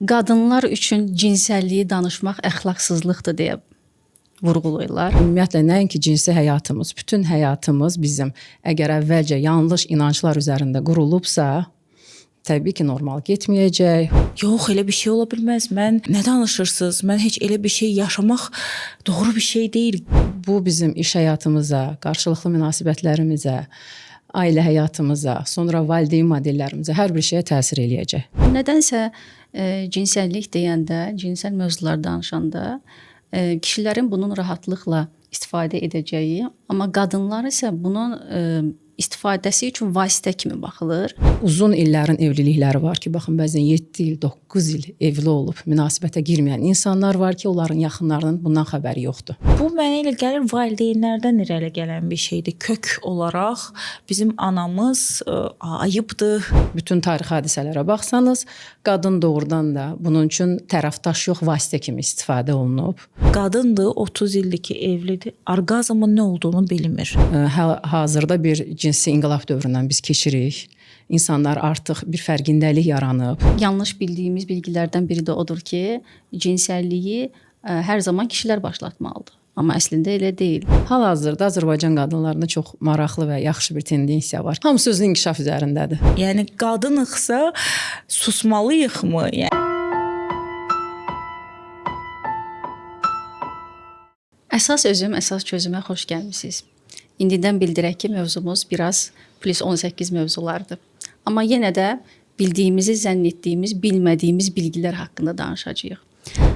Qadınlar üçün cinsəlliyi danışmaq əxlaqsızlıqdır deyə vurğulayırlar. Ümumiyyətlə, nəinki cinsi həyatımız, bütün həyatımız bizim əgər əvvəlcə yanlış inanclar üzərində qurulubsa, təbii ki, normal getməyəcək. Yox, elə bir şey ola bilməz. Nə danışırsınız? Mən heç elə bir şey yaşamaq doğru bir şey deyil. Bu bizim iş həyatımıza, qarşılıqlı münasibətlərimizə, ailə həyatımıza, sonra valideyn modellərimizə, hər bir şeyə təsir eləyəcək. Nədənsə cinsəllik deyəndə, cinsəl mövzular danışanda kişilərin bunun rahatlıqla istifadə edəcəyi, amma qadınlar isə bunun istifadəsi üçün vasitə kimi baxılır. Uzun illərin evlilikləri var ki, baxın, bəzən 7 il, 9 il evli olub, münasibətə girməyən insanlar var ki, onların yaxınlarının bundan xəbəri yoxdur. Bu mənə elə gəlir, valideynlərdən irəli gələn bir şeydir. Kök olaraq bizim anamız ayıbdır. Bütün tarixi hadisələrə baxsanız, qadın doğrudan da bunun üçün tərəfdaş yox, vasitə kimi istifadə olunub. Qadındır, 30 ildir ki, evlidir. Orqazmın nə olduğunu bilmir. Hazırda bir cinsi inqilab dövründən biz keçirik. İnsanlar artıq bir fərqindəlik yaranıb. Yanlış bildiyimiz bilgilərdən biri də odur ki, cinsəlliyi hər zaman kişilər başlatmalıdır. Amma əslində elə deyil. Hal-hazırda Azərbaycan qadınlarında çox maraqlı və yaxşı bir tendensiya var. Hamısı özünün inkişaf üzərindədir. Yəni qadınıqsa susmalıyıqmı? Əsas özüm, əsas çözümə xoş gəlmisiniz. İndidən bildirək ki, mövzumuz biraz plus 18 mövzulardır. Amma yenə də bildiyimizi, zənn etdiyimiz, bilmədiyimiz bilgilər haqqında danışacağıq.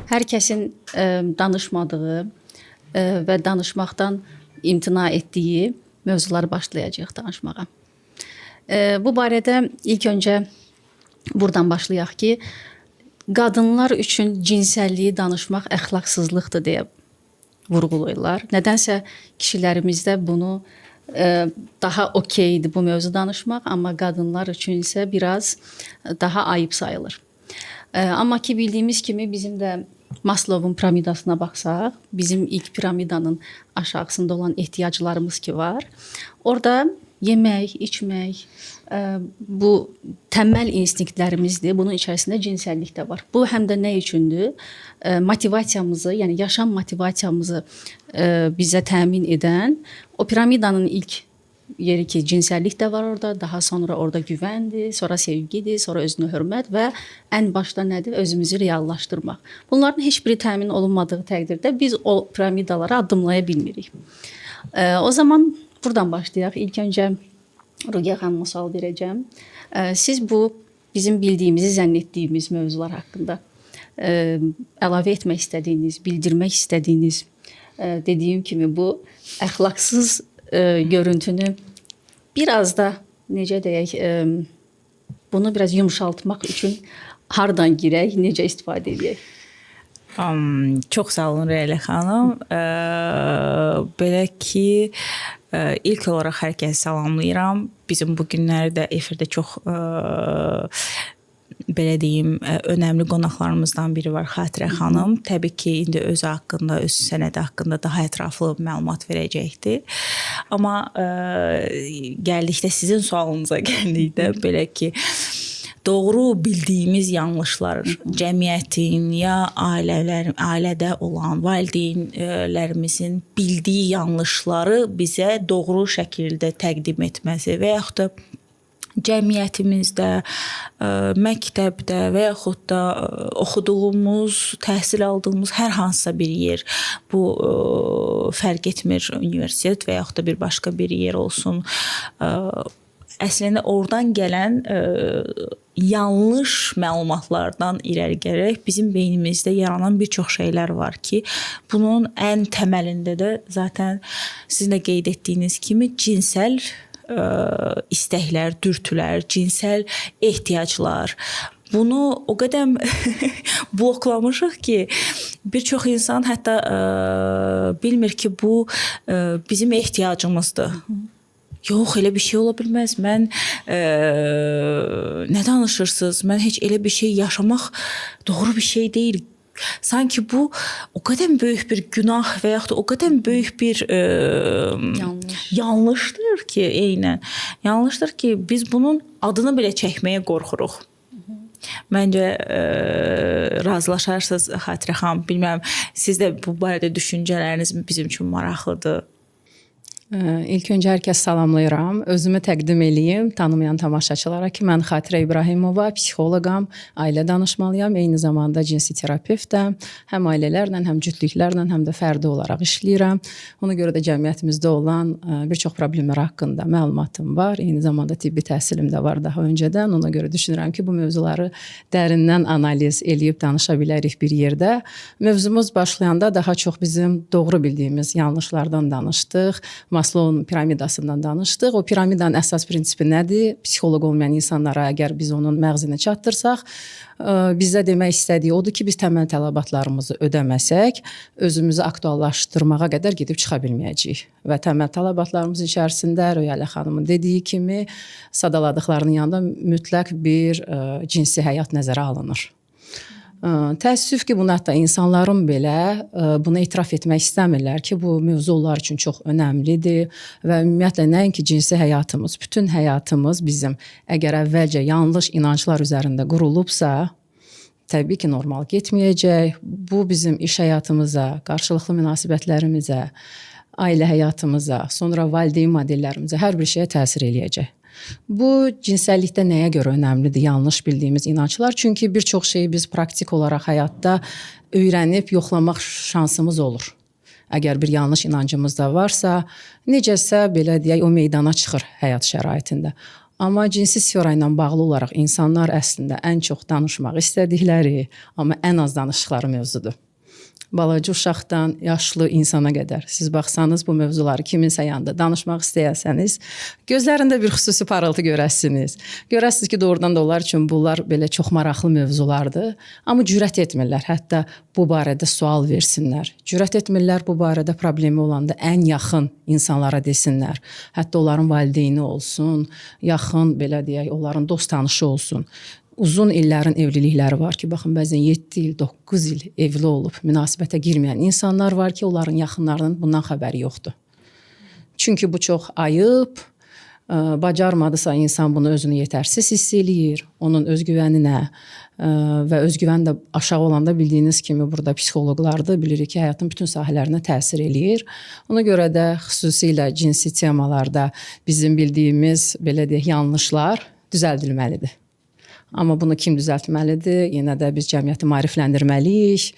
Hər kəsin danışmadığı və danışmaqdan imtina etdiyi mövzuları başlayacağıq danışmağa. Bu barədə ilk öncə buradan başlayaq ki, qadınlar üçün cinsəlliyi danışmaq əxlaqsızlıqdır deyə vurğulayırlar. Nədənsə kişilərimizdə bunu daha okeydir bu mövzu danışmaq, amma qadınlar üçün isə biraz daha ayıb sayılır. Amma ki bildiyimiz kimi bizim də Maslovun piramidasına baxsaq, bizim ilk piramidanın aşağısında olan ehtiyaclarımız ki var. Orada yemək, içmək, bu təməl instinktlərimizdir. Bunun içərisində cinsəllik də var. Bu həm də nə üçündür? Motivasiyamızı, yəni yaşam motivasiyamızı bizə təmin edən o piramidanın ilk yeri ki, cinsəllik də var orada, daha sonra orada güvəndir, sonra sevgidir, sonra özünə hörmət və ən başda nədir? Özümüzü reallaşdırmaq. Bunların heç biri təmin olunmadığı təqdirdə biz o piramidalara addımlaya bilmirik. O zaman buradan başlayaq. İlk öncə Ruqiyyə xanıma sual verəcəm. Siz bu bizim bildiyimizi, zənn etdiyimiz mövzular haqqında əlavə etmək istədiyiniz, bildirmək istədiyiniz, dediyim kimi bu əxlaqsız görüntünü biraz da necə deyək, bunu biraz yumşaltmaq üçün hardan girək, necə istifadə edək? Çox sağ olun Rəylə xanım. Belə ki, ilk olaraq hər kəsi salamlayıram. Bizim bu günlərdə efirdə çox belə deyim, önəmli qonaqlarımızdan biri var, Xatirə xanım. Təbii ki, indi özü haqqında, öz sənədi haqqında daha ətraflı məlumat verəcəkdir. Amma gəldikdə sizin sualınıza gəldikdə belə ki, doğru bildiyimiz yanlışlar, cəmiyyətin ya ailədə olan valideynlərimizin bildiyi yanlışları bizə doğru şəkildə təqdim etməsi və yaxud da cəmiyyətimizdə, məktəbdə və yaxud da oxuduğumuz, təhsil aldığımız hər hansısa bir yer, bu fərq etmir, universitet və yaxud da bir başqa bir yer olsun, əslində oradan gələn yanlış məlumatlardan irəli gələrək bizim beynimizdə yaranan bir çox şeylər var ki, bunun ən təməlində də zaten sizin də qeyd etdiyiniz kimi cinsəl istəklər, dürtülər, cinsəl ehtiyaclar. Bunu o qədər bloklamışıq ki, bir çox insan hətta bilmir ki, bu bizim ehtiyacımızdır. Yox, elə bir şey ola bilməz. Nə danışırsınız? Mən heç elə bir şey yaşamaq doğru bir şey deyil. Sanki bu o qədər böyük bir günah və yaxud da o qədər böyük bir yanlışdır ki, eynən. Yanlışdır ki, biz bunun adını belə çəkməyə qorxuruq. Məncə razılaşarsınız Xatirə xanım. Bilmirəm, siz də bu barədə düşüncələriniz bizim üçün maraqlıdır. İlk öncə hər kəs salamlayıram. Özümü təqdim eləyim tanımayan tamaşaçılara ki, mən Xatirə İbrahimova, psixoloqam, ailə danışmalıyam, eyni zamanda cinsi terapevtəm. Həm ailələrlə, həm cütlüklərlə, həm də fərdi olaraq işləyirəm. Ona görə də cəmiyyətimizdə olan bir çox problemlər haqqında məlumatım var. Eyni zamanda tibbi təhsilim də var daha öncədən. Ona görə düşünürəm ki, bu mövzuları dərindən analiz eləyib danışa bilərik bir yerdə. Mövzumuz başlayanda daha çox bizim doğru bildiyimiz yanlışlardan danışdıq. Maslow'un piramidasından danışdıq. O piramidanın əsas prinsipi nədir? Psixoloq olmayan insanlara əgər biz onun məğzini çatdırsaq, bizə demək istədiyi odur ki, biz təməl tələbatlarımızı ödəməsək, özümüzü aktuallaşdırmağa qədər gedib çıxa bilməyəcəyik. Və təməl tələbatlarımız içərisində Röyalə xanımın dediyi kimi sadaladıqlarının yanında mütləq bir cinsi həyat nəzərə alınır. Təəssüf ki, bunu hətta insanların belə bunu etiraf etmək istəmirlər ki, bu mövzu onlar üçün çox önəmlidir və ümumiyyətlə nəinki cinsi həyatımız, bütün həyatımız bizim əgər əvvəlcə yanlış inanclar üzərində qurulubsa, təbii ki, normal getməyəcək. Bu bizim iş həyatımıza, qarşılıqlı münasibətlərimizə, ailə həyatımıza, sonra valideyn modellərimizə, hər bir şeyə təsir eləyəcək. Bu cinsəllikdə nəyə görə önəmlidir? Yanlış bildiyimiz inanclar. Çünki bir çox şeyi biz praktik olaraq həyatda öyrənib yoxlamaq şansımız olur. Əgər bir yanlış inancımız da varsa, necəsə belə deyək, o meydana çıxır həyat şəraitində. Amma cinsi sfera ilə bağlı olaraq insanlar əslində ən çox danışmaq istədikləri, amma ən az danışdıqları mövzudur. Balaca uşaqdan yaşlı insana qədər siz baxsanız bu mövzuları kiminsə yanında danışmaq istəyəsəniz, gözlərində bir xüsusi parıltı görəsiniz. Görəsiniz ki, doğrudan da onlar üçün bunlar belə çox maraqlı mövzulardır, amma cürət etmirlər. Hətta bu barədə sual versinlər. Cürət etmirlər bu barədə problemi olanda ən yaxın insanlara desinlər. Hətta onların valideyni olsun, yaxın belə deyək, onların dost tanışı olsun. Uzun illərin evlilikləri var ki, baxın, bəzən 7 il, 9 il evli olub, münasibətə girməyən insanlar var ki, onların yaxınlarının bundan xəbəri yoxdur. Çünki bu çox ayıb, bacarmadısa insan bunu özünü yetərsiz hiss eləyir, onun özgüvəninə və özgüvən də aşağı olanda bildiyiniz kimi burada psixoloqlardır, bilirik ki, həyatın bütün sahələrinə təsir eləyir. Ona görə də xüsusilə cinsi temalarda bizim bildiyimiz, belə deyək, yanlışlar düzəldilməlidir. Amma bunu kim düzəltməlidir? Yenə də biz cəmiyyəti maarifləndirməliyik.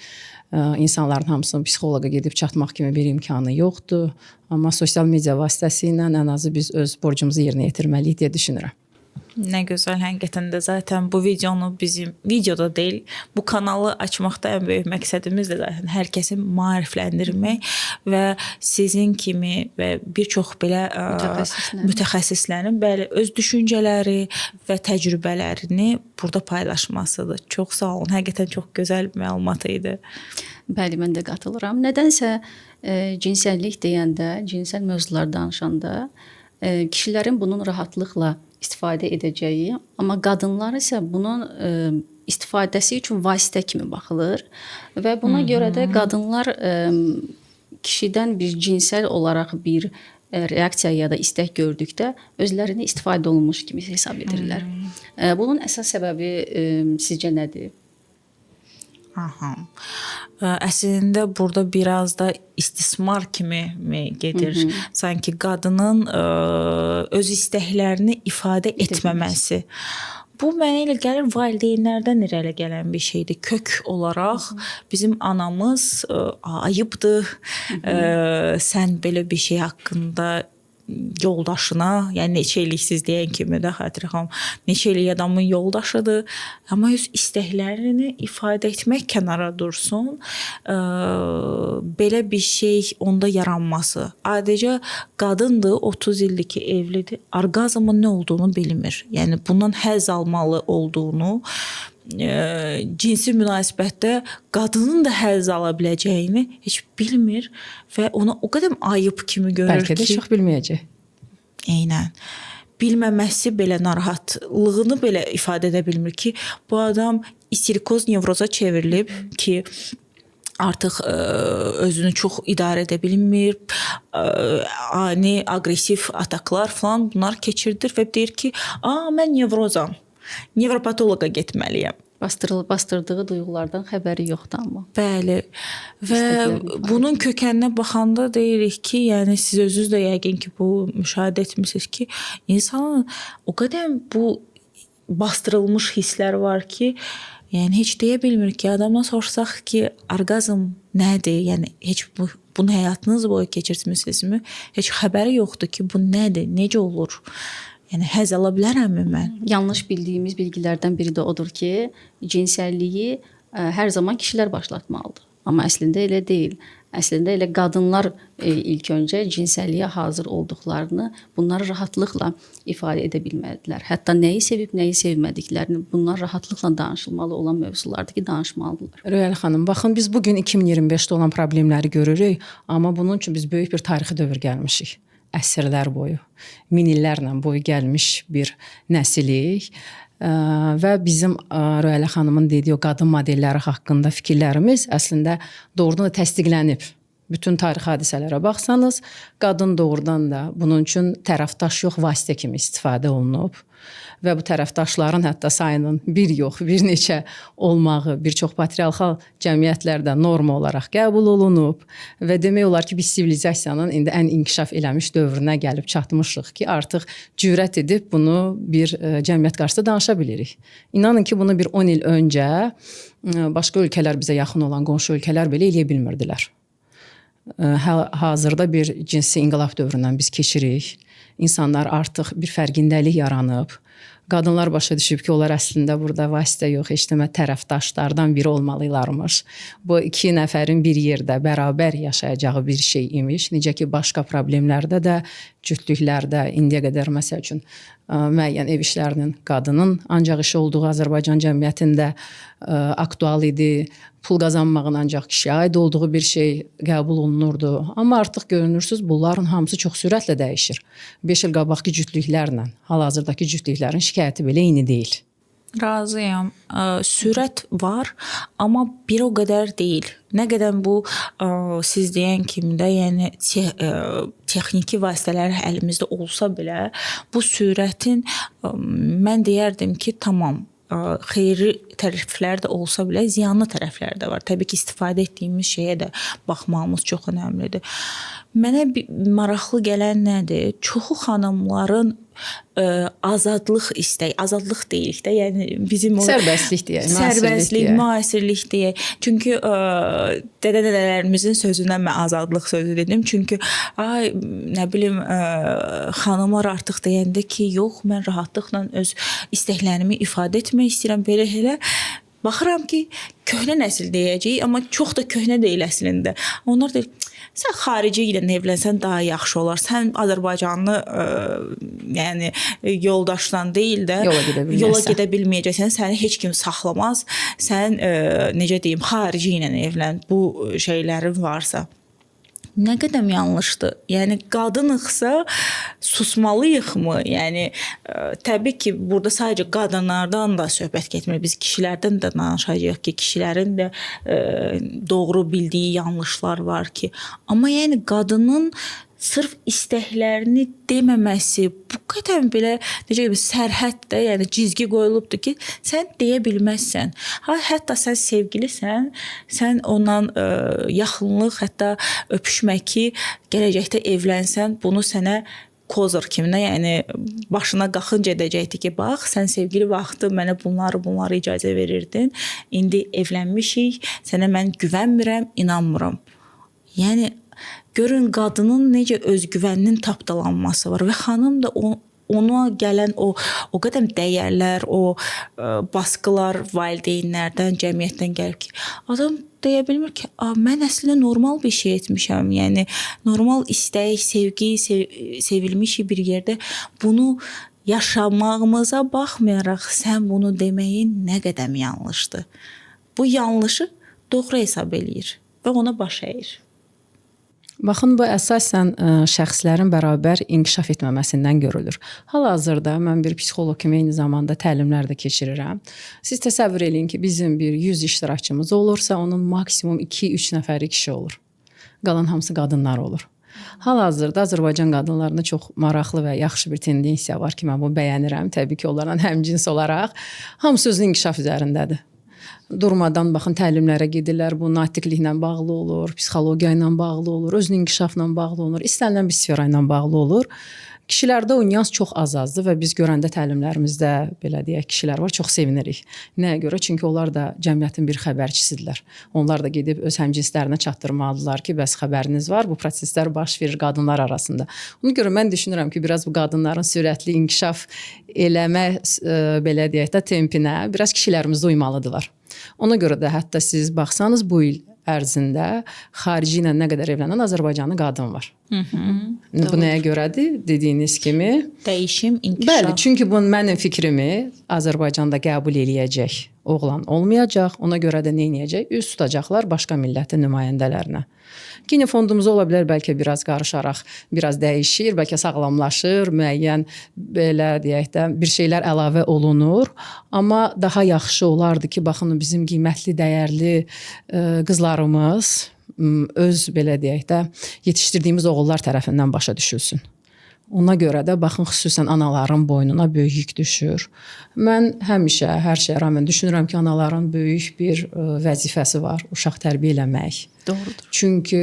İnsanların hamısının psixoloqa gedib çatmaq kimi bir imkanı yoxdur. Amma sosial media vasitəsilə ən azı biz öz borcumuzu yerinə yetirməliyik deyə düşünürəm. Nə gözəl, həqiqətən də zaten bu videonu bizim videoda deyil, bu kanalı açmaqda ən böyük məqsədimiz də zaten hər kəsi maarifləndirmək və sizin kimi və bir çox belə mütəxəssislərin bəli öz düşüncələri və təcrübələrini burada paylaşmasıdır. Çox sağ olun. Həqiqətən çox gözəl bir məlumat idi. Bəli, mən də qatılıram. Nədənsə cinsəllik deyəndə, cinsəl mövzular danışanda kişilərin bunun rahatlıqla istifadə edəcəyi, amma qadınlar isə bunun istifadəsi üçün vasitə kimi baxılır və buna görə də qadınlar kişidən bir cinsəl olaraq bir reaksiya ya da istək gördükdə özlərini istifadə olunmuş kimi hesab edirlər. Bunun əsas səbəbi sizcə nədir? Aha. Əslində burada biraz da istismar kimi gedir. Sanki qadının öz istəklərini ifadə etməməsi. Bu mənə elə gəlir valideynlərdən irəli gələn bir şeydir. Kök olaraq bizim anamız ayıbdır. Sən belə bir şey haqqında yoldaşına, yəni neçə illik siz deyən kimi də Xatirə xanım, neçə illik adamın yoldaşıdır, amma öz istəklərini ifadə etmək kənara dursun, belə bir şey onda yaranması. Adicə qadındır, 30 ildir ki evlidir, orqazmın nə olduğunu bilmir. Yəni bundan həzz almalı olduğunu, cinsi münasibətdə qadının da həzz ala biləcəyini heç bilmir və ona o qədər ayıb kimi görür ki... Bəlkə də çox bilməyəcək. Eynən. Bilməməsi belə narahatlığını belə ifadə edə bilmir ki, bu adam istirikoz nevroza çevrilib ki, artıq özünü çox idarə edə bilmir, ani, aqressiv ataklar falan bunlar keçirdir və deyir ki, mən nevrozam. Nevropatoloqa getməliyəm. Bastırdığı duyğulardan xəbəri yoxdur amma. Bəli. Və İstəklərini bunun kökəninə baxanda deyirik ki, yəni siz özünüz də yəqin ki, bu müşahidə etmisiniz ki, insanın o qədər bu bastırılmış hisslər var ki, yəni heç deyə bilmir ki, adamdan soruşsaq ki, orqazm nədir? Yəni heç bunu həyatınız boyu keçirtmisinizmi? Heç xəbəri yoxdur ki, bu nədir? Necə olur? Yəni həzz ala bilərəmmi mən? Yanlış bildiyimiz bilgilərdən biri də odur ki, cinsəlliyi hər zaman kişilər başlatmalıdır. Amma əslində elə deyil. Əslində elə qadınlar ilk öncə cinsəlliyə hazır olduqlarını, bunları rahatlıqla ifadə edə bilməlidirlər. Hətta nəyi sevib, nəyi sevmədiklərini bunlar rahatlıqla danışılmalı olan mövzulardır ki, danışmalıdırlar. Röyəl xanım, baxın biz bu gün 2025-də olan problemləri görürük, amma bunun üçün biz böyük bir tarixi dövr gəlmişik. Əsrlər boyu, min illərlə boyu gəlmiş bir nəsilik və bizim Röyələ xanımın dediyi o qadın modelləri haqqında fikirlərimiz əslində doğrudan da təsdiqlənib. Bütün tarix hadisələrə baxsanız, qadın doğrudan da bunun üçün tərəfdaş yox, vasitə kimi istifadə olunub və bu tərəfdaşların hətta sayının bir yox, bir neçə olmağı bir çox patriarxal cəmiyyətlərdə norma olaraq qəbul olunub və demək olar ki, biz sivilizasiyanın indi ən inkişaf eləmiş dövrünə gəlib çatmışıq ki, artıq cürət edib bunu bir cəmiyyət qarşısında danışa bilirik. İnanın ki, bunu bir 10 il öncə başqa ölkələr bizə yaxın olan qonşu ölkələr belə eləyə bilmirdilər. Hazırda bir cinsi inqilab dövründən biz keçirik. İnsanlar artıq bir fərqindəlik yaranıb. Qadınlar başa düşüb ki, onlar əslində burada vasitə yox, heç demə tərəfdaşlardan biri olmalılarmış. Bu iki nəfərin bir yerdə bərabər yaşayacağı bir şey imiş. Necə ki, başqa problemlərdə də, cütlüklərdə indiyə qədər məsəl üçün müəyyən ev işlərinin qadının ancaq işi olduğu Azərbaycan cəmiyyətində aktual idi. Pul qazanmağın ancaq kişiyə aid olduğu bir şey qəbul olunurdu. Amma artıq görünürsüz, bunların hamısı çox sürətlə dəyişir. 5 il qabaqki cütlüklərlə hal-hazırdakı cütlüklərin şikayəti belə eyni deyil. Razıyam. Sürət var, amma bir o qədər deyil. Nə qədər bu siz deyən kimi də, yəni texniki vasitələr əlimizdə olsa belə, bu sürətin mən deyərdim ki, tamam, xeyri tərəfləri də olsa belə, ziyanlı tərəfləri də var. Təbii ki, istifadə etdiyimiz şeyə də baxmağımız çox önəmlidir. Mənə maraqlı gələn nədir? Çoxu xanımların azadlıq istəyi, azadlıq deyirik də, yəni bizim o sərbəstlik deyək, sərbəstlik, müasirlik deyək. Çünki dədə-nənələrimizin sözündən mən azadlıq sözü dedim. Çünki nə bilim xanımlar artıq deyəndə ki, yox, mən rahatlıqla öz istəklərimi ifadə etmək istəyirəm, belə elə baxıram ki, köhnə nəsil deyəcək, amma çox da köhnə deyil əslində. Onlar deyir, sən xarici ilə evlənsən daha yaxşı olar. Sən Azərbaycanlı yəni yoldaşdan deyil də yola gedə bilməyəcəksən. Səni heç kim saxlamaz. Sən necə deyim, xarici ilə evlən. Bu şeylərin varsa. Nə qədər yanlışdır. Yəni qadınıqsa susmalıyıqmı? Yəni təbii ki, burada sadəcə qadınlardan da söhbət getmir. Biz kişilərdən də danışacağıq ki, kişilərin də doğru bildiyi yanlışlar var ki. Amma yəni qadının sırf istəklərini deməməsi, bu qədər belə necə deyim, sərhəddə, yəni cizgi qoyulubdur ki, sən deyə bilməzsən. Hətta sən sevgilisən, sən ondan yaxınlıq, hətta öpüşmək ki, gələcəkdə evlənsən, bunu sənə kozor kimi, yəni başına qalxınca edəcəkdi ki, bax, sən sevgili vaxtı mənə bunları icazə verirdin. İndi evlənmişik, sənə mən güvənmirəm, inanmıram. Yəni görün qadının necə özgüvəninin tapdalanması var və xanım da ona gələn o qədər dəyərlər, o baskılar valideynlərdən, cəmiyyətdən gəlir ki, adam deyə bilmir ki, mən əslində normal bir şey etmişəm. Yəni normal istək, sevgi, sevilmişik bir yerdə bunu yaşamağımıza baxmayaraq sən bunu deməyin nə qədər yanlışdır. Bu yanlışı doğru hesab eləyir və ona baş əyir. Baxın, bu əsasən şəxslərin bərabər inkişaf etməməsindən görülür. Hal-hazırda mən bir psixoloq kimi eyni zamanda təlimlər də keçirirəm. Siz təsəvvür eləyin ki, bizim bir 100 iştirakçımız olursa, onun maksimum 2-3 nəfəri kişi olur. Qalan hamısı qadınlar olur. Hal-hazırda Azərbaycan qadınlarında çox maraqlı və yaxşı bir tendensiya var ki, mən bunu bəyənirəm. Təbii ki, onlarla həmcins olaraq hamısı özünün inkişaf üzərindədir. Durmadan baxın təlimlərə gedirlər. Bu natiqliklə bağlı olur, psixologiya ilə bağlı olur, özünün inkişafla bağlı olur, istənilən bir sfera ilə bağlı olur. Kişilərdə o nyans çox az-azdır və biz görəndə təlimlərimizdə belə deyək, kişilər var, çox sevinirik. Nəyə görə? Çünki onlar da cəmiyyətin bir xəbərçisidirlər. Onlar da gedib öz həmcinslərinə çatdırmalıdırlar ki, bəs xəbəriniz var, bu proseslər baş verir qadınlar arasında. Ona görə mən düşünürəm ki, biraz bu qadınların sürətli inkişaf eləmə belə deyək də tempinə biraz kişilərimiz də uymalıdırlar. Ona görə də hətta siz baxsanız bu il ərzində xarici ilə nə qədər evlənən Azərbaycanlı qadın var. Bu nəyə görədir? Dediyiniz kimi Dəyişim, inkişaf. Bəli, çünki bu mənim fikrimi Azərbaycanda qəbul eləyəcək oğlan olmayacaq. Ona görə də nə edəcək? Üz tutacaqlar başqa millətin nümayəndələrinə. Gene fondumuz ola bilər, bəlkə biraz qarışaraq, biraz dəyişir, bəlkə sağlamlaşır, müəyyən belə deyək də bir şeylər əlavə olunur, amma daha yaxşı olardı ki, baxın bizim qiymətli, dəyərli qızlarımız öz belə deyək də yetişdirdiyimiz oğullar tərəfindən başa düşülsün. Ona görə də baxın xüsusən anaların boynuna böyük yük düşür. Mən həmişə hər şeyə rəğmən düşünürəm ki, anaların böyük bir vəzifəsi var, uşaq tərbiyə eləmək. Doğrudur. Çünki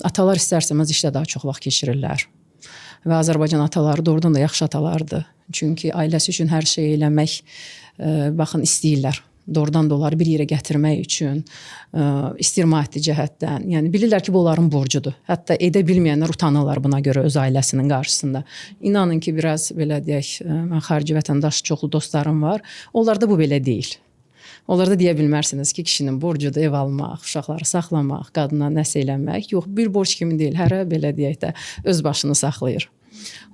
atalar istərsəməz işdə daha çox vaxt keçirirlər. Və Azərbaycan ataları doğrudan da yaxşı atalardır. Çünki ailəsi üçün hər şey eləmək baxın istəyirlər. Doğrudan da onları bir yerə gətirmək üçün istəyir maddi cəhətdən. Yəni bilirlər ki, bu onların borcudur. Hətta edə bilməyənlər utanırlar buna görə öz ailəsinin qarşısında. İnanın ki, biraz belə deyək, mən xarici vətəndaş çoxlu dostlarım var. Onlarda bu belə deyil. Onlarda deyə bilmərsiniz ki, kişinin borcudur ev almaq, uşaqları saxlamaq, qadına nəsə eləmək. Yox, bir borc kimi deyil. Hərə belə deyək də öz başını saxlayır.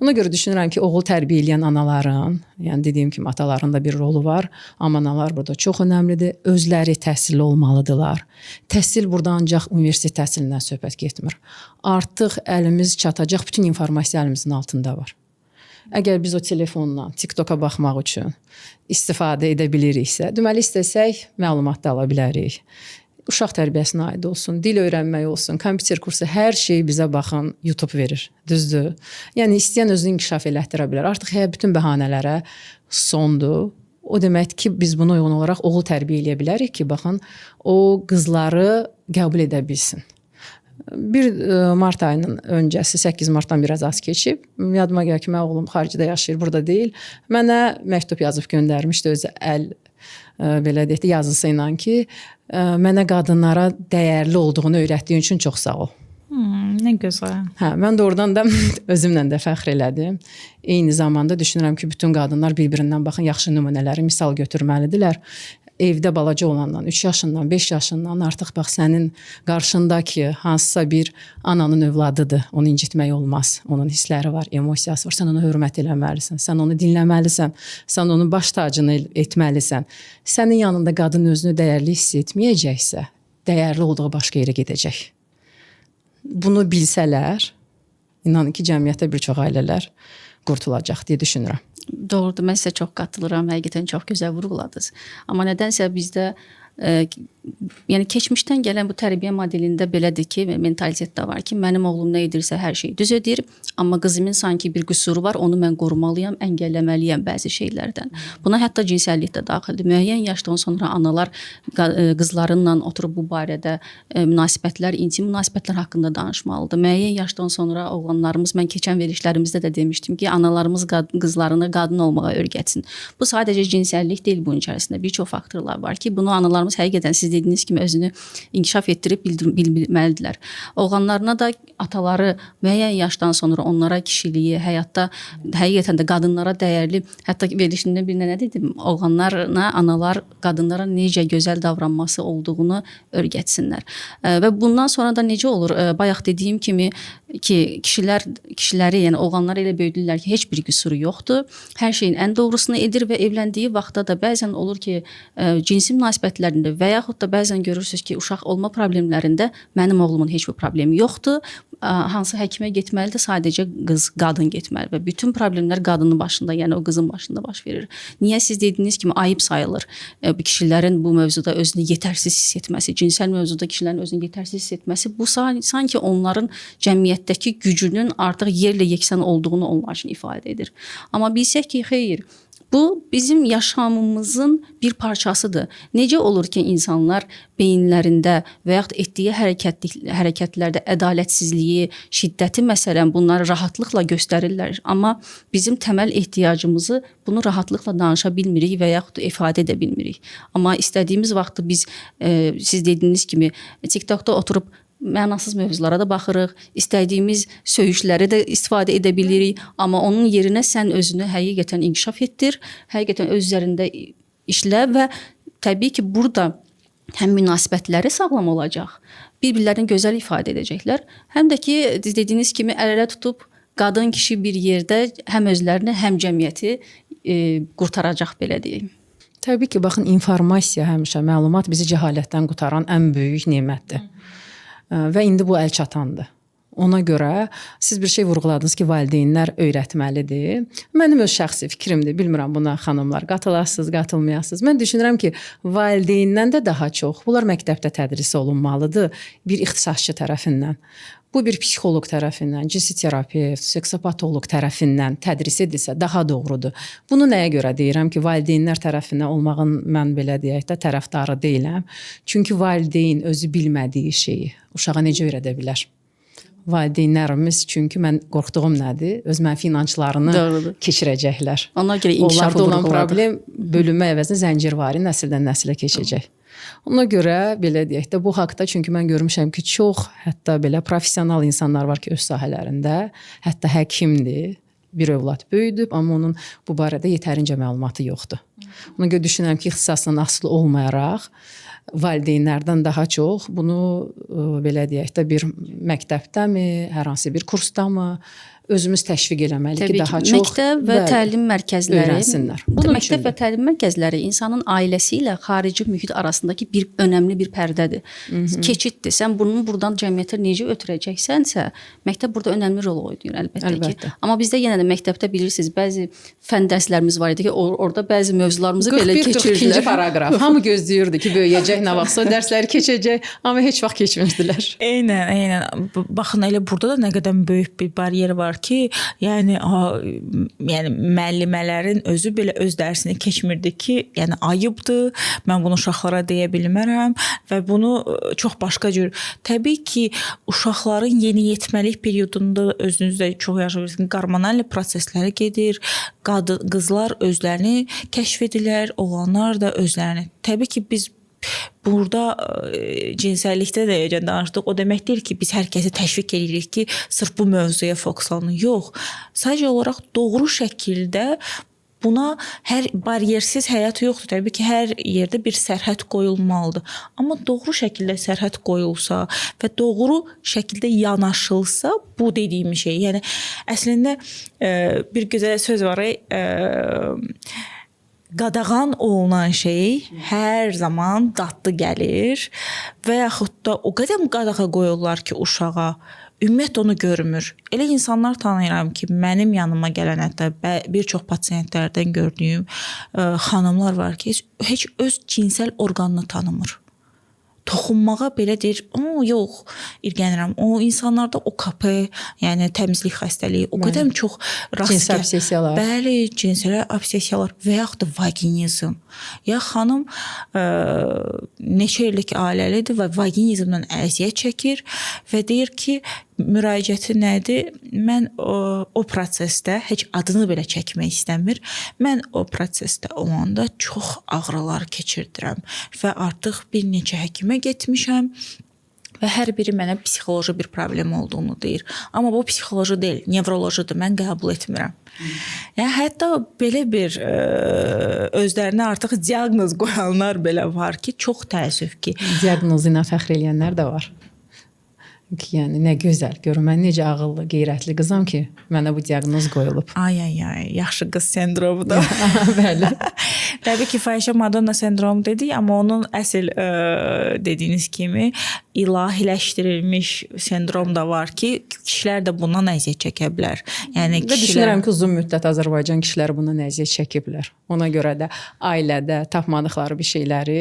Ona görə düşünürəm ki, oğul tərbiyə edən anaların, yəni dediyim kimi ataların da bir rolu var, amma analar burada çox önəmlidir. Özləri təhsilli olmalıdırlar. Təhsil burada ancaq universitet təhsilindən söhbət getmir. Artıq əlimiz çatacaq bütün informasiya əlimizin altında var. Əgər biz o telefonla TikToka baxmaq üçün istifadə edə biliriksə, deməli istəsək məlumat da ala bilərik. Uşaq tərbiyəsinə aid olsun, dil öyrənmək olsun, kompüter kursu, hər şey bizə baxın YouTube verir, düzdür? Yəni istəyən özünü inkişaf elətdirə bilər. Artıq bütün bəhanələrə sondur. O deməkdir ki, biz buna uyğun olaraq oğul tərbiyə eləyə bilərik ki, baxın, o qızları qəbul edə bilsin. Bir mart ayının öncəsi 8 martdan biraz az keçib. Yadıma gəlir ki, mənim oğlum xaricdə yaşayır, burada deyil. Mənə məktub yazıb göndərmişdi öz əl belə deyək, yazısı ilə ki, mənə qadınlara dəyərli olduğunu öyrətdiyin üçün çox sağ ol. Nə gözəl. Hə, mən də oradan da özümlə də fəxr elədim. Eyni zamanda düşünürəm ki, bütün qadınlar bir-birindən baxın yaxşı nümunələri misal götürməlidirlər. Evdə balaca olandan, 3 yaşından, 5 yaşından artıq bax sənin qarşındakı hansısa bir ananın övladıdır. Onu incitmək olmaz. Onun hissləri var, emosiyası var. Sən ona hörmət eləməlisən, sən onu dinləməlisən, sən onun baş tacını etməlisən. Sənin yanında qadın özünü dəyərli hiss etməyəcəksə, dəyərli olduğu başqa yerə gedəcək. Bunu bilsələr, inanın ki, cəmiyyətdə bir çox ailələr qurtulacaq deyə düşünürəm. Doğrudur, mən sizə çox qatılıram. Həqiqətən çox gözəl vurğuladınız. Amma nədənsə bizdə yəni keçmişdən gələn bu tərbiyə modelində belədir ki, mentalitet də var ki, mənim oğlum nə edirsə hər şeyi düz edir, amma qızımın sanki bir qüsuru var, onu mən qorumalıyam, əngəlləməliyəm bəzi şeylərdən. Buna hətta cinsəllik də daxildir. Müəyyən yaşdan sonra analar qızlarınla oturub bu barədə münasibətlər, intim münasibətlər haqqında danışmalıdır. Müəyyən yaşdan sonra oğlanlarımız, mən keçən verişlərimizdə də demişdim ki, analarımız qızlarını qadın olmağa öyrətsin. Bu sadəcə cinsəllik deyil, bunun içərisində bir çox faktorlar var ki, bunu analarımız həqiqətən siz dediyiniz kimi özünü inkişaf etdirib bilməlidirlər. Oğlanlarına da ataları müəyyən yaşdan sonra onlara kişiliyi, həyatda həqiqətən də qadınlara dəyərli, hətta verilişində bir nə dedim, oğlanlarına, analar qadınlara necə gözəl davranması olduğunu öyrətsinlər. Və bundan sonra da necə olur? Bayaq dediyim kimi ki, kişiləri, yəni oğlanlar elə böyüdürlər ki, heç bir qüsuru yoxdur. Hər şeyin ən doğrusunu edir və evləndiyi vaxtda da bəzən olur ki, cinsi münasibətlərində və yaxud da hətta bəzən görürsüz ki, uşaq olma problemlərində mənim oğlumun heç bir problemi yoxdur. Hansı həkimə getməlidir? Sadəcə qadın getməli və bütün problemlər qadının başında, yəni o qızın başında baş verir. Niyə siz dediyiniz kimi ayıb sayılır kişilərin bu mövzuda özünü yetərsiz hiss etməsi, cinsel mövzuda kişilərin özünü yetərsiz hiss etməsi, bu sanki onların cəmiyyətdəki gücünün artıq yerlə yeksən olduğunu onlar üçün ifadə edir. Amma bilsək ki, xeyr, bu bizim yaşamımızın bir parçasıdır. Necə olur ki, insanlar beyinlərində və yaxud etdiyi hərəkətlərdə ədalətsizliyi, şiddəti məsələn bunları rahatlıqla göstərirlər. Amma bizim təməl ehtiyacımızı bunu rahatlıqla danışa bilmirik və yaxud ifadə edə bilmirik. Amma istədiyimiz vaxtı biz siz dediyiniz kimi TikTokda oturub mənasız mövzulara da baxırıq, istədiyimiz söyüşləri də istifadə edə bilirik, amma onun yerinə sən özünü həqiqətən inkişaf etdir, həqiqətən öz üzərində işlə və təbii ki, burada həm münasibətləri sağlam olacaq, bir-birlərini gözəl ifadə edəcəklər, həm də ki, dediyiniz kimi əl-ələ tutub qadın, kişi bir yerdə həm özlərini, həm cəmiyyəti qurtaracaq, belə deyim. Təbii ki, baxın, informasiya həmişə, məlumat bizi cəhalətdən qurtaran ən böyük nemətdir. Və indi bu əl çatandır. Ona görə siz bir şey vurğuladınız ki, valideynlər öyrətməlidir. Mənim öz şəxsi fikrimdir. Bilmirəm buna xanımlar qatılasınız, qatılmayasınız. Mən düşünürəm ki, valideyndən də daha çox bunlar məktəbdə tədris olunmalıdır bir ixtisasçı tərəfindən. Bu bir psixoloq tərəfindən, cinsi terapevt, seksopatoloq tərəfindən tədris edilsə daha doğrudur. Bunu nəyə görə deyirəm ki, valideynlər tərəfindən olmağın mən belə deyək də tərəfdarı deyiləm. Çünki valideyn özü bilmədiyi şeyi uşağa necə öyrədə bilər? Valideynlərimiz çünki mən qorxduğum nədir? Öz mənfi inanclarını keçirəcəklər. Ona görə inkişafı vurğuladı. Onlarda olan problem bölünmə əvəzinə zəncirvari nəsildən nəsilə keçəcək. Ona görə belə deyək də bu haqqda çünki mən görmüşəm ki, çox hətta belə professional insanlar var ki, öz sahələrində, hətta həkimdir, bir övlad böyüdüb, amma onun bu barədə yetərincə məlumatı yoxdur. Ona görə düşünürəm ki, ixtisasından asılı olmayaraq valideynlərdən daha çox bunu belə deyək də bir məktəbdəmi, hər hansı bir kursdamı özümüz təşviq eləməliyik ki, daha çox məktəb və təlim mərkəzləri öyrənsinlər. Məktəb və təlim mərkəzləri insanın ailəsi ilə xarici mühit arasındakı bir önəmli bir pərdədir. Keçiddir. Sən bunu buradan cəmiyyətə necə ötürəcəksənsə, məktəb burada önəmli rol oynayır əlbəttə ki. Amma bizdə yenə də məktəbdə bilirsiniz, bəzi fən dərslərimiz var idi ki, orada bəzi mövzularımızı belə keçirdilər. 41-42 paragraf. Hamı gözləyirdi ki, böyüyəcək, nə vaxtsa dərsləri keçəcək, amma heç vaxt keçmirdilər. Eynən. Baxın, elə burada da nə qədər böyük bir baryer var ki, yəni müəllimələrin özü belə öz dərsini keçmirdi ki, yəni ayıbdır. Mən bunu uşaqlara deyə bilmərəm və bunu çox başqa cür. Təbii ki, uşaqların yeniyetməlik periodunda özünüzdə çox yaşayırsınız. Hormonal prosesləri gedir. Qızlar özlərini kəşf edirlər, oğlanlar da özlərini. Təbii ki, biz burada cinsəllikdə də danışdıq. O demək deyil ki, biz hər kəsi təşviq edirik ki, sırf bu mövzuya fokuslanın. Yox. Sadəcə olaraq doğru şəkildə buna hər bariyersiz həyat yoxdur. Təbii ki, hər yerdə bir sərhəd qoyulmalıdır. Amma doğru şəkildə sərhəd qoyulsa və doğru şəkildə yanaşılsa bu dediyim şey. Yəni əslində bir gözəl söz var. Qadağan olunan şey hər zaman dadlı gəlir və yaxud da o qədər qadağa qoyurlar ki, uşağa ümumiyyətlə onu görmür. Elə insanlar tanıyıram ki, mənim yanıma gələn hətta bir çox pasiyentlərdən gördüyüm xanımlar var ki, heç öz cinsel orqanını tanımır. Toxunmağa belə deyir, yox, irgənirəm. O insanlarda o kapı, yəni təmizlik xəstəliyi o qədər çox rast gəlir. Cinsel obsessiyalar. Bəli, cinsel obsessiyalar və yaxud da vaginizm. Ya xanım neçə illik ailəlidir və vaginizmdən əziyyət çəkir və deyir ki, müraciəti nədir? Mən o prosesdə heç adını belə çəkmək istəmir. Mən o prosesdə olanda çox ağrılar keçirdirəm və artıq bir neçə həkimə getmişəm və hər biri mənə psixoloji bir problem olduğunu deyir. Amma bu psixoloji deyil, nevrolojidir. Mən qəbul etmirəm. Yəni hətta belə bir özlərinə artıq diaqnoz qoyanlar belə var ki, çox təəssüf ki, diaqnozu ilə fəxr eləyənlər də var. Yəni nə gözəl. Görün mən necə ağıllı, qeyrətli qızam ki, mənə bu diaqnoz qoyulub. Ay, yaxşı qız sendromu da. Bəli. Təbii ki, fahişə Madonna sendromu dedik, amma onun əsl dediyiniz kimi ilahiləşdirilmiş sendrom da var ki, kişilər də bundan əziyyət çəkə bilər. Yəni Və düşünürəm ki, uzun müddət Azərbaycan kişiləri bundan əziyyət çəkiblər. Ona görə də ailədə tapmadıqları bir şeyləri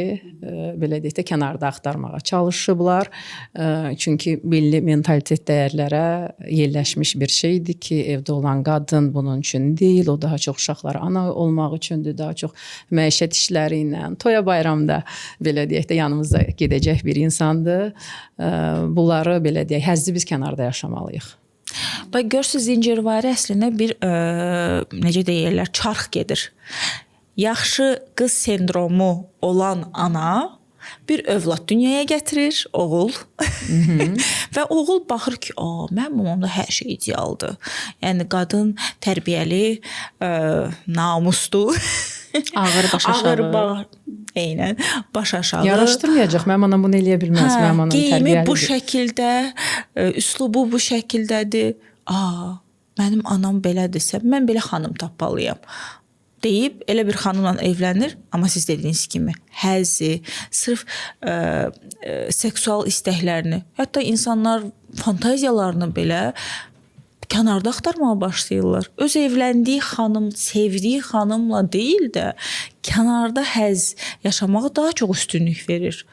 belə deyək də kənarda axtarmağa çalışıblar. Çünki milli mentalitet dəyərlərə yerləşmiş bir şeydir ki, evdə olan qadın bunun üçün deyil, o daha çox uşaqlara ana olmaq üçündür, daha çox məişət işləri ilə, toya bayramda belə deyək də yanımızda gedəcək bir insandır. Bunları belə deyək, həzzi biz kənarda yaşamalıyıq. Bax görürsüz, zincirvari əslində bir necə deyirlər, çarx gedir. Yaxşı qız sendromu olan ana bir övlad dünyaya gətirir, oğul. Və oğul baxır ki, mənim mamamda hər şey idealdır. Yəni qadın tərbiyəli, namuslu, Ağır baş aşağı. Eynən, baş aşağı. Yaraşdırmayacaq. Mənim anam bunu eləyə bilməz. Mənim anam geyimi tərbiyəlidir. bu şəkildə, üslubu bu şəkildədir. Mənim anam belədirsə, mən belə xanım tapmalıyam deyib elə bir xanımla evlənir, amma siz dediyiniz kimi həzzi, sırf seksual istəklərini, hətta insanlar fantaziyalarını belə kənarda axtarmağa başlayırlar. Öz evləndiyi xanım, sevdiyi xanımla deyil də kənarda həzz yaşamağa daha çox üstünlük verir.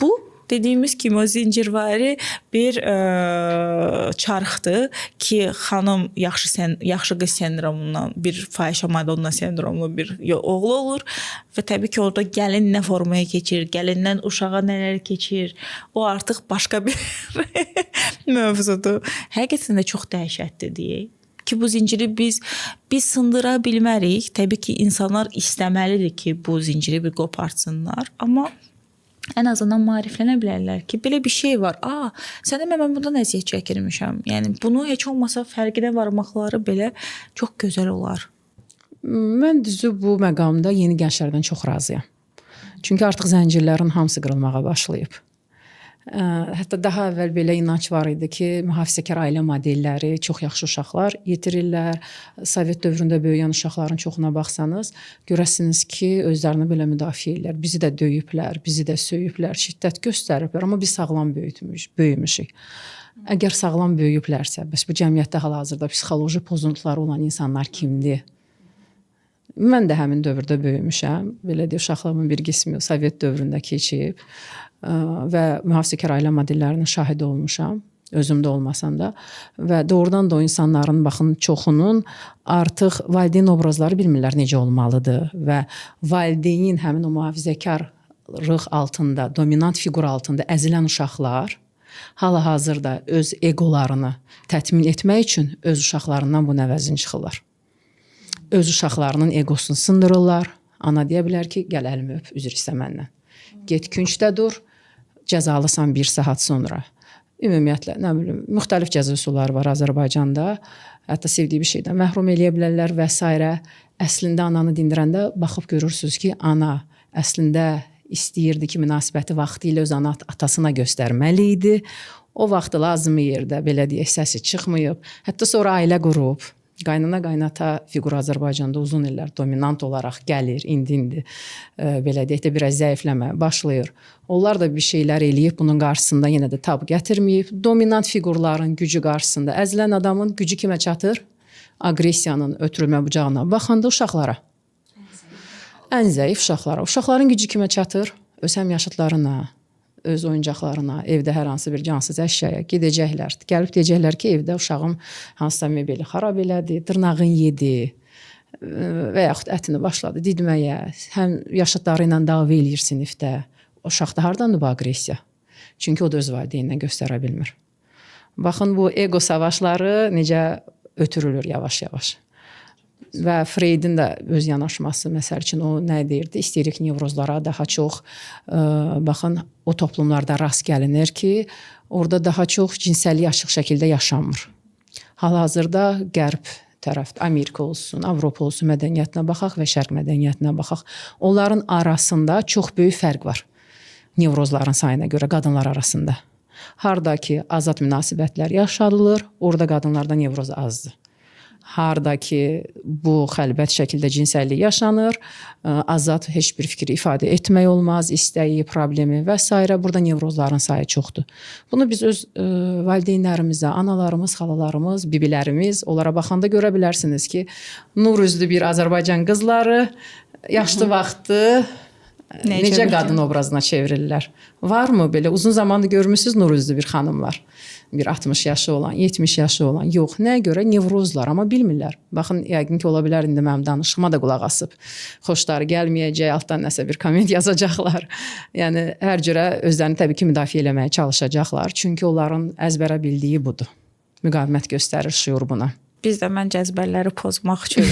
Bu dediyimiz kimi o zincirvari bir çarxdır ki, xanım yaxşı qız sendromundan bir fahişə Madonna sendromlu bir oğlu olur və təbii ki, orada gəlin nə formaya keçir, gəlindən uşağa nələr keçir, o artıq başqa bir mövzudur. Həqiqətən də çox dəhşətdir deyək ki, bu zinciri biz sındıra bilmərik. Təbii ki, insanlar istəməlidir ki, bu zinciri bir qopartsınlar, amma ən azından maariflənə bilərlər ki, belə bir şey var. Sənə mən bundan əziyyət çəkirmişəm. Yəni bunu heç olmasa fərqinə varmaqları belə çox gözəl olar. Mən düzü bu məqamda yeni gənclərdən çox razıyam. Çünki artıq zəncirlərin hamısı qırılmağa başlayıb. Hətta daha əvvəl belə inanc var idi ki, mühafizəkar ailə modelləri çox yaxşı uşaqlar yetirirlər. Sovet dövründə böyüyən uşaqların çoxuna baxsanız, görəsiniz ki, özlərini belə müdafiə edirlər. Bizi də döyüblər, bizi də söyüblər, şiddət göstəriblər, amma biz sağlam böyümüşük. Əgər sağlam böyüyüblərsə, bəs bu cəmiyyətdə hal-hazırda psixoloji pozuntuları olan insanlar kimdir? Mən də həmin dövrdə böyümüşəm. Belə deyək, uşaqlığımın bir qismi Sovet dövründə keçib və mühafizəkar ailə modellərinin şahidi olmuşam, özümdə olmasam da və doğrudan da o insanların baxın çoxunun artıq valideyn obrazları bilmirlər necə olmalıdır və valideynin həmin o mühafizəkarlıq altında, dominant fiqur altında əzilən uşaqlar hal-hazırda öz egolarını tətmin etmək üçün öz uşaqlarından bunun əvəzini çıxırlar. Öz uşaqlarının egosunu sındırırlar. Ana deyə bilər ki, gəl əlimi öp, üzr istə məndən. Get küncdə dur, cəzalısan bir saat sonra. Ümumiyyətlə, nə bilim, müxtəlif cəza üsulları var Azərbaycanda. Hətta sevdiyi bir şeydən məhrum eləyə bilərlər və s. Əslində ananı dindirəndə baxıb görürsünüz ki, ana əslində istəyirdi ki, münasibəti vaxtı ilə öz atasına göstərməli idi. O vaxtı lazım yerdə, belə deyək, səsi çıxmayıb. Hətta sonra ailə qurub. Qaynana-qaynata fiqur Azərbaycanda uzun illər dominant olaraq gəlir, indi belə deyək də biraz zəifləmə başlayır. Onlar da bir şeylər eləyib, bunun qarşısında yenə də tab gətirməyib. Dominant fiqurların gücü qarşısında əzilən adamın gücü kimə çatır? Aqressiyanın ötürülmə bucağına baxanda uşaqlara. Ən zəif uşaqlara. Uşaqların gücü kimə çatır? Öz həmyaşıdlarına, öz oyuncaqlarına, evdə hər hansı bir cansız əşyaya gedəcəklər. Gəlib deyəcəklər ki, evdə uşağım hansısa mebeli xarab elədi, dırnağın yedi və yaxud ətini başladı didməyə, həm yaşıdları ilə dava eləyir sinifdə. O uşaqda hardandır bu aqressiya? Çünki o da öz valideynindən göstərə bilmir. Baxın, bu ego savaşları necə ötürülür yavaş-yavaş. Və Freydin də öz yanaşması məsəl üçün o nə deyirdi? İsterik nevrozlara daha çox baxın o toplumlarda rast gəlinir ki, orada daha çox cinsəllik açıq şəkildə yaşanmır. Hal-hazırda qərb tərəfdə Amerika olsun, Avropa olsun mədəniyyətinə baxaq və şərq mədəniyyətinə baxaq. Onların arasında çox böyük fərq var. Nevrozların sayına görə qadınlar arasında. Harda ki azad münasibətlər yaşadılır, orada qadınlarda nevroz azdır. harda ki bu xəlbət şəkildə cinsəllik yaşanır, azad heç bir fikri ifadə etmək olmaz, istəyi, problemi və s. Burada nevrozların sayı çoxdur. Bunu biz öz valideynlərimizə, analarımız, xalalarımız, bibilərimiz, onlara baxanda görə bilərsiniz ki, nur üzlü bir Azərbaycan qızları yaşlı vaxtı necə qadın obrazına çevrilirlər. Varmı belə uzun zamandır görmüsünüz nur üzlü bir xanımlar? Bir 60 yaşı olan, 70 yaşı olan. Yox, nəyə görə? Nevrozlar, amma bilmirlər. Baxın, yəqin ki, ola bilər indi mənim danışığıma da qulaq asıb. Xoşları gəlməyəcək, altdan nəsə bir komment yazacaqlar. Yəni, hər cürə özlərini təbii ki, müdafiə eləməyə çalışacaqlar. Çünki onların əzbərə bildiyi budur. Müqavimət göstərir şüur buna. Biz də mən cəzbələri pozmaq üçün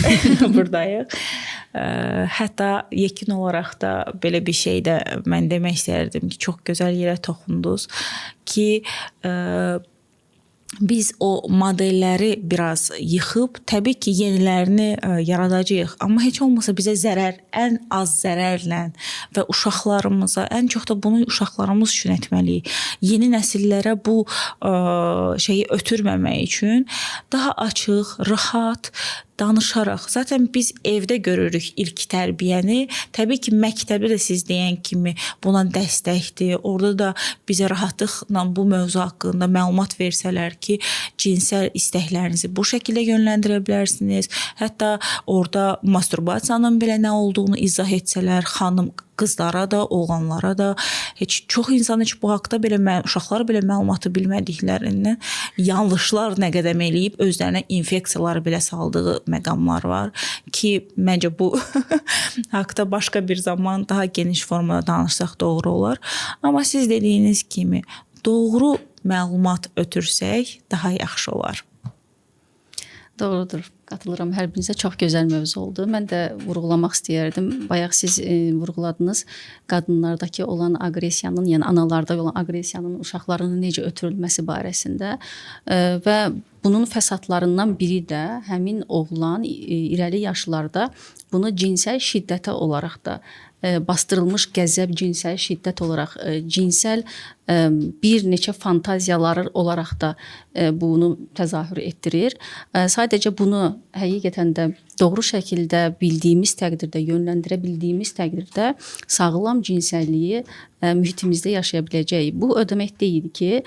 buradayıq. Hətta yekun olaraq da belə bir şey də mən demək istərdim ki, çox gözəl yerə toxundunuz ki, biz o modelləri biraz yıxıb, təbii ki, yenilərini yaradacağıq. Amma heç olmasa bizə zərər, ən az zərərlə və uşaqlarımıza, ən çox da bunu uşaqlarımız üçün etməliyik. Yeni nəsillərə bu şeyi ötürməmək üçün daha açıq, rahat danışaraq. Zaten biz evdə görürük ilk tərbiyəni. Təbii ki, məktəbdə də siz deyən kimi buna dəstəkdir. Orada da bizə rahatlıqla bu mövzu haqqında məlumat versələr ki, cinsel istəklərinizi bu şəkildə yönləndirə bilərsiniz. Hətta orada masturbasiyanın belə nə olduğunu izah etsələr, xanım qızlara da, oğlanlara da, çox insan heç bu haqda belə uşaqlar belə məlumatı bilmədiklərindən yanlışlar nə qədəm eləyib özlərinə infeksiyalar belə saldığı məqamlar var ki, məncə bu haqda başqa bir zaman daha geniş formada danışsaq doğru olar. Amma siz dediyiniz kimi doğru məlumat ötürsək daha yaxşı olar. Doğrudur. Qatılıram. Hər birinizə çox gözəl mövzu oldu. Mən də vurğulamaq istəyərdim. Bayaq siz vurğuladınız qadınlardakı olan aqressiyanın, yəni analarda olan aqressiyanın uşaqlarının necə ötürülməsi barəsində və bunun fəsadlarından biri də həmin oğlan irəli yaşlarda bunu cinsel şiddətə olaraq da bastırılmış qəzəb cinsel şiddət olaraq, cinsel bir neçə fantaziyaları olaraq da bunu təzahür etdirir. Sadəcə bunu həqiqətən də doğru şəkildə bildiyimiz təqdirdə, yönləndirə bildiyimiz təqdirdə sağlam cinsəlliyi mühitimizdə yaşaya biləcəyik. Bu o demək deyil ki,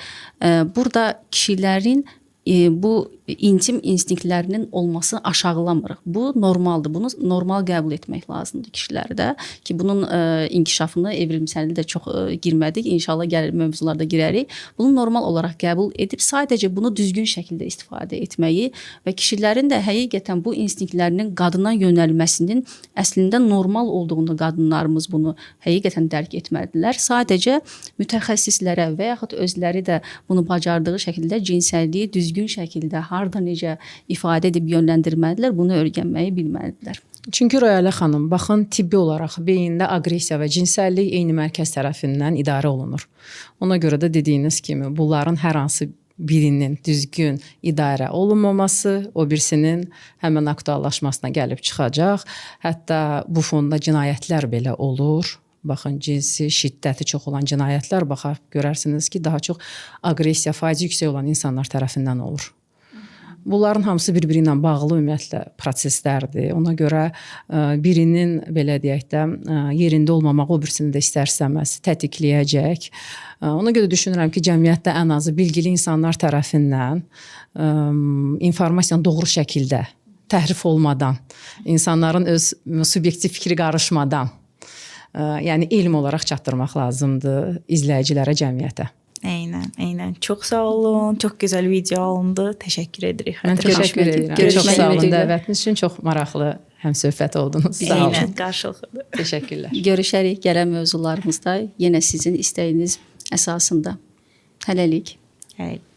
burada kişilərin bu intim instinktlərinin olmasını aşağılamırıq. Bu normaldır. Bunu normal qəbul etmək lazımdır kişilərdə ki, bunun inkişafını evrimsəlliyə də çox girmədik. İnşallah gəlir mövzularda girərik. Bunu normal olaraq qəbul edib sadəcə bunu düzgün şəkildə istifadə etməyi və kişilərin də həqiqətən bu instinktlərinin qadına yönəlməsinin əslində normal olduğunu qadınlarımız bunu həqiqətən dərk etməlidirlər. Sadəcə mütəxəssislərə və yaxud özləri də bunu bacardığı şəkildə cinsəlliyi düzgün şəkildə harda necə ifadə edib yönləndirməlidirlər, bunu öyrənməyi bilməlidirlər. Çünki Royalə xanım, baxın, tibbi olaraq beyində aqressiya və cinsəllik eyni mərkəz tərəfindən idarə olunur. Ona görə də dediyiniz kimi, bunların hər hansı birinin düzgün idarə olunmaması, o birisinin həmən aktuallaşmasına gəlib çıxacaq. Hətta bu fonda cinayətlər belə olur. Baxın, cinsi şiddəti çox olan cinayətlər, baxaq görərsiniz ki, daha çox aqressiya faizi yüksək olan insanlar tərəfindən olur. Bunların hamısı bir-biri ilə bağlı ümumiyyətlə proseslərdir. Ona görə birinin, belə deyək də, yerində olmamaq o birisini də istər-istəməz tətikləyəcək. Ona görə düşünürəm ki, cəmiyyətdə ən azı bilgili insanlar tərəfindən informasiyanın doğru şəkildə, təhrif olmadan, insanların öz subyektiv fikri qarışmadan, yəni elm olaraq çatdırmaq lazımdır izləyicilərə, cəmiyyətə. Eynən. Çox sağ olun. Çox gözəl video alındı. Təşəkkür edirik. Mən təşəkkür edirəm. Çox sağ olun dəvətiniz üçün. Çox maraqlı həmsöhbət oldunuz. Sağ olun. Eynən, qarşılıqlı. Təşəkkürlər. Görüşərik gələn mövzularımızda yenə sizin istəyiniz əsasında. Hələlik. Hələlik.